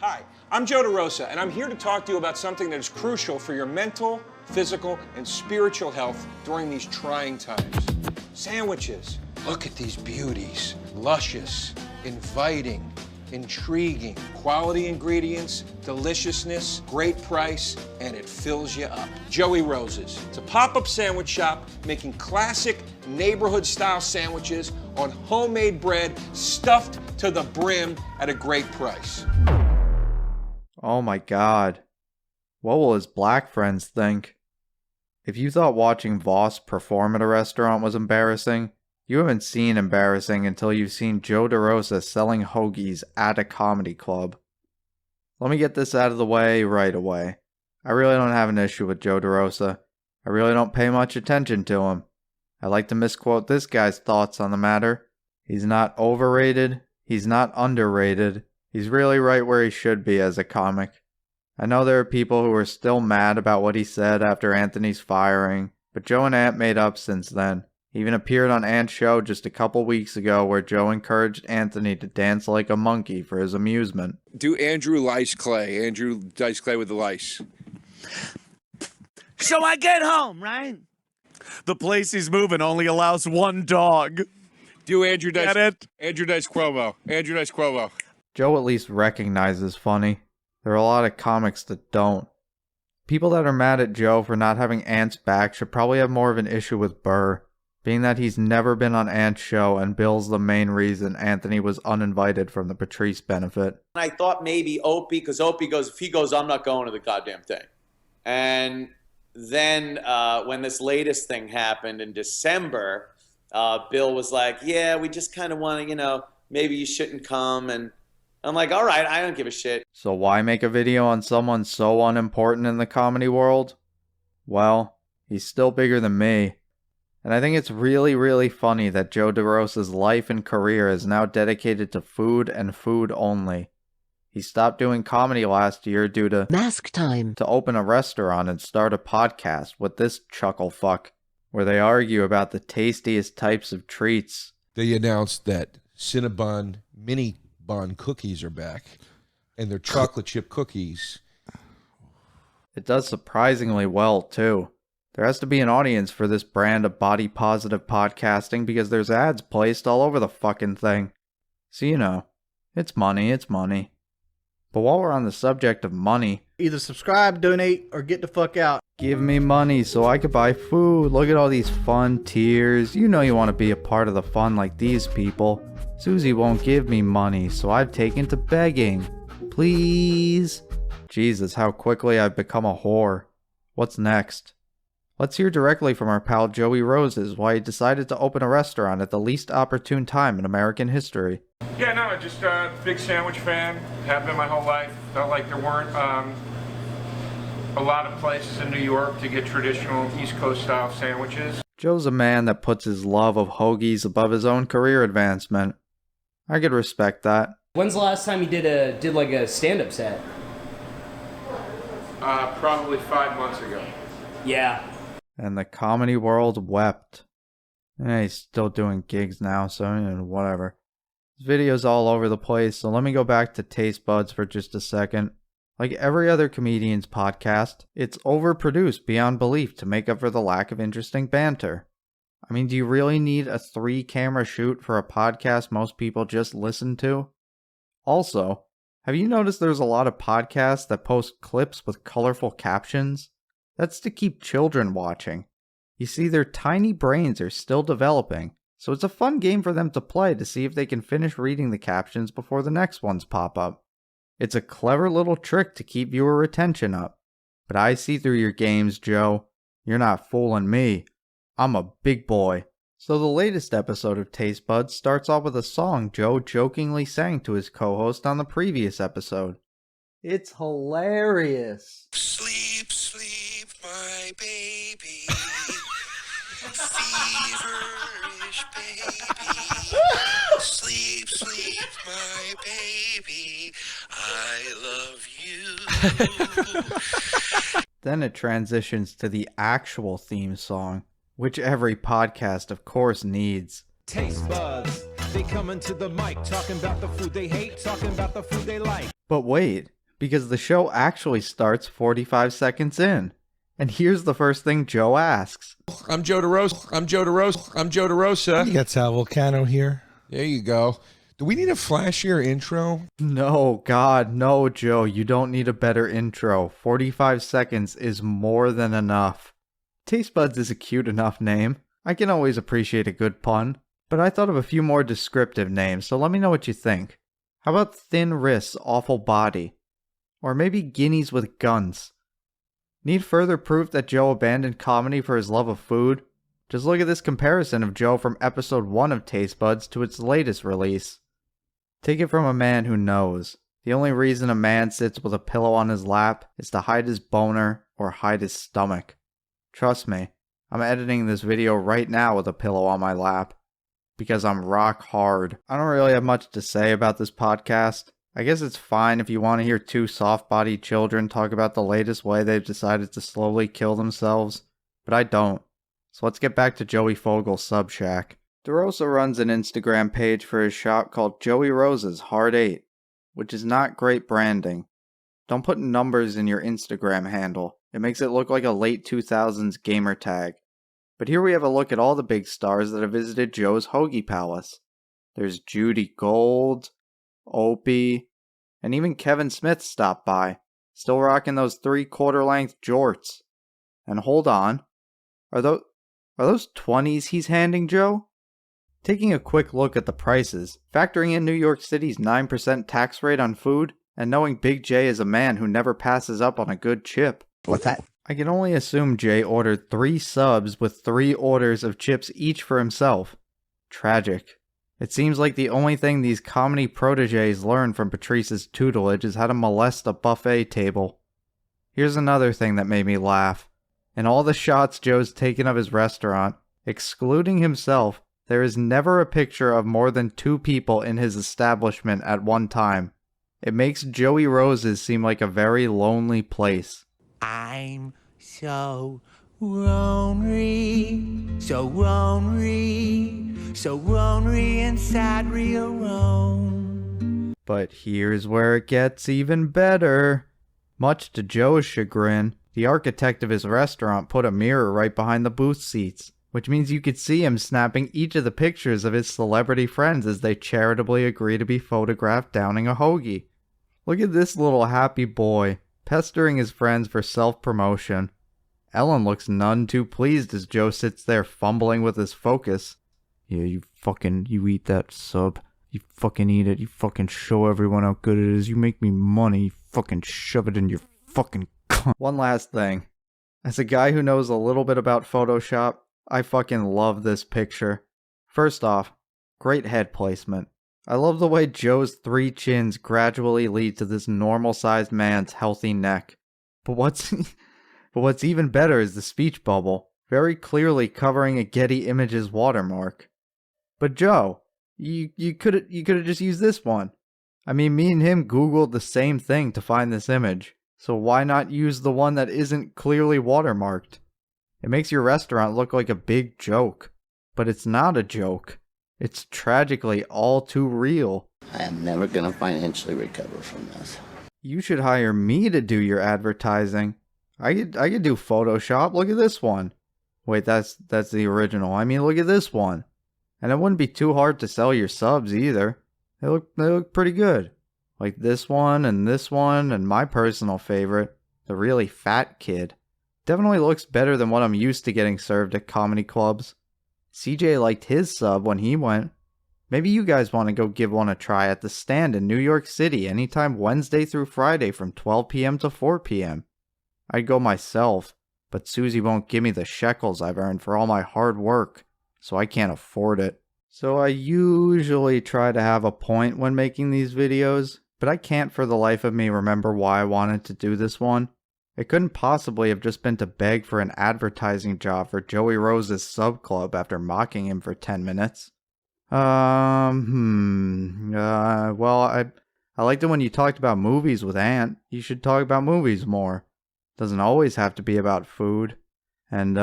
Hi, I'm Joe DeRosa, and I'm here to talk to you about something that is crucial for your mental, physical, and spiritual health during these trying times. Sandwiches. Look at these beauties. Luscious, inviting, intriguing, quality ingredients, deliciousness, great price, and it fills you up. Joey Rose's. It's a pop-up sandwich shop making classic neighborhood-style sandwiches on homemade bread stuffed to the brim at a great price. Oh my god. What will his black friends think? If you thought watching Voss perform at a restaurant was embarrassing, you haven't seen embarrassing until you've seen Joe DeRosa selling hoagies at a comedy club. Let me get this out of the way right away. I really don't have an issue with Joe DeRosa. I really don't pay much attention to him. I like to misquote this guy's thoughts on the matter. He's not overrated. He's not underrated. He's really right where he should be as a comic. I know there are people who are still mad about what he said after Anthony's firing, but Joe and Ant made up since then. He even appeared on Ant's show just a couple weeks ago where Joe encouraged Anthony to dance like a monkey for his amusement. Do Andrew Lice Clay. Andrew Dice Clay with the lice. So I get home, right? The place he's moving only allows one dog. Do Andrew Dice. Get it? Andrew Dice Cuomo. Andrew Dice Cuomo. Joe at least recognizes funny. There are a lot of comics that don't. People that are mad at Joe for not having Ant's back should probably have more of an issue with Burr, being that he's never been on Ant's show and Bill's the main reason Anthony was uninvited from the Patrice benefit. I thought maybe Opie, because Opie goes, if he goes, I'm not going to the goddamn thing. And then when this latest thing happened in December, Bill was like, yeah, we just kind of want to, maybe you shouldn't come. And I'm like, all right, I don't give a shit. So why make a video on someone so unimportant in the comedy world? Well, he's still bigger than me. And I think it's really, really funny that Joe DeRosa's life and career is now dedicated to food and food only. He stopped doing comedy last year due to mask time to open a restaurant and start a podcast with this chuckle fuck, where they argue about the tastiest types of treats. They announced that Cinnabon mini bun cookies are back, and they're chocolate chip cookies. It does surprisingly well, too. There has to be an audience for this brand of body-positive podcasting because there's ads placed all over the fucking thing. So, it's money, it's money. But while we're on the subject of money, either subscribe, donate, or get the fuck out. Give me money so I could buy food. Look at all these fun tiers. You know you want to be a part of the fun like these people. Susie won't give me money, so I've taken to begging. Please. Jesus, how quickly I've become a whore. What's next? Let's hear directly from our pal Joey Rose's why he decided to open a restaurant at the least opportune time in American history. Yeah, no, just a big sandwich fan. Have been my whole life. Felt like there weren't a lot of places in New York to get traditional East Coast style sandwiches. Joe's a man that puts his love of hoagies above his own career advancement. I could respect that. When's the last time you did like a stand-up set? Probably 5 months ago. Yeah. And the comedy world wept. He's still doing gigs now, so whatever. This video's all over the place, so let me go back to Taste Buds for just a second. Like every other comedian's podcast, it's overproduced beyond belief to make up for the lack of interesting banter. I mean, do you really need a 3-camera shoot for a podcast most people just listen to? Also, have you noticed there's a lot of podcasts that post clips with colorful captions? That's to keep children watching. You see, their tiny brains are still developing, so it's a fun game for them to play to see if they can finish reading the captions before the next ones pop up. It's a clever little trick to keep viewer retention up. But I see through your games, Joe. You're not fooling me. I'm a big boy. So the latest episode of Taste Buds starts off with a song Joe jokingly sang to his co-host on the previous episode. It's hilarious. Sleep, sleep, my baby. Feverish baby. Sleep, sleep, my baby. I love you. Then it transitions to the actual theme song, which every podcast of course needs. Taste buds, They coming to the mic, talking about the food they hate, talking about the food they like. But wait, because the show actually starts 45 seconds in. And here's the first thing Joe asks. I'm Joe DeRosa. I'm Joe DeRosa. I'm Joe DeRosa. You got Sal Vulcano here. There you go. Do we need a flashier intro? No, God, no, Joe. You don't need a better intro. 45 seconds is more than enough. Taste Buds is a cute enough name. I can always appreciate a good pun. But I thought of a few more descriptive names, so let me know what you think. How about Thin Wrists, Awful Body? Or maybe Guineas with Guns? Need further proof that Joe abandoned comedy for his love of food? Just look at this comparison of Joe from episode 1 of Taste Buds to its latest release. Take it from a man who knows. The only reason a man sits with a pillow on his lap is to hide his boner or hide his stomach. Trust me, I'm editing this video right now with a pillow on my lap. Because I'm rock hard. I don't really have much to say about this podcast. I guess it's fine if you want to hear two soft-bodied children talk about the latest way they've decided to slowly kill themselves. But I don't. So let's get back to Joey Fogel's Sub Shack. DeRosa runs an Instagram page for his shop called Joey Rosa's Hard 8, which is not great branding. Don't put numbers in your Instagram handle. It makes it look like a late 2000s gamer tag. But here we have a look at all the big stars that have visited Joe's Hoagie Palace. There's Judy Gold, Opie, and even Kevin Smith stopped by, still rocking those 3/4 length jorts. And hold on, are those 20s he's handing Joe? Taking a quick look at the prices, factoring in New York City's 9% tax rate on food, and knowing Big J is a man who never passes up on a good chip. What's that? I can only assume Jay ordered 3 subs with 3 orders of chips each for himself. Tragic. It seems like the only thing these comedy proteges learn from Patrice's tutelage is how to molest a buffet table. Here's another thing that made me laugh. In all the shots Joe's taken of his restaurant, excluding himself, there is never a picture of more than 2 people in his establishment at one time. It makes Joey Rose's seem like a very lonely place. I'm so lonely, so lonely, so lonely inside real Rome. But here's where it gets even better. Much to Joe's chagrin, the architect of his restaurant put a mirror right behind the booth seats, which means you could see him snapping each of the pictures of his celebrity friends as they charitably agree to be photographed downing a hoagie. Look at this little happy boy, pestering his friends for self-promotion. Ellen looks none too pleased as Joe sits there fumbling with his focus. Yeah, you eat that sub. You fucking eat it. You fucking show everyone how good it is. You make me money. You fucking shove it in your fucking cunt. One last thing. As a guy who knows a little bit about Photoshop, I fucking love this picture. First off, great head placement. I love the way Joe's 3 chins gradually lead to this normal-sized man's healthy neck. But what's even better is the speech bubble, very clearly covering a Getty Images watermark. But Joe, you could have just used this one. I mean, me and him Googled the same thing to find this image, so why not use the one that isn't clearly watermarked? It makes your restaurant look like a big joke, but it's not a joke. It's tragically all too real. I am never going to financially recover from this. You should hire me to do your advertising. I could do Photoshop. Look at this one. Wait, that's the original. I mean, look at this one. And it wouldn't be too hard to sell your subs either. They look pretty good. Like this one and my personal favorite, the really fat kid. Definitely looks better than what I'm used to getting served at comedy clubs. CJ liked his sub when he went. Maybe you guys want to go give one a try at the Stand in New York City anytime Wednesday through Friday from 12 p.m. to 4 p.m. I'd go myself, but Susie won't give me the shekels I've earned for all my hard work, so I can't afford it. So I usually try to have a point when making these videos, but I can't for the life of me remember why I wanted to do this one. It couldn't possibly have just been to beg for an advertising job for Joey Rose's sub club after mocking him for 10 minutes. Well, I liked it when you talked about movies with Ant. You should talk about movies more. Doesn't always have to be about food. And,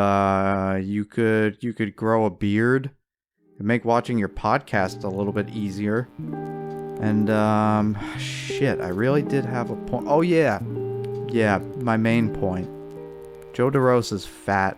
you could grow a beard. It'd make watching your podcast a little bit easier. And, shit, I really did have a point. Oh, yeah. Yeah, my main point. Joe DeRosa's fat.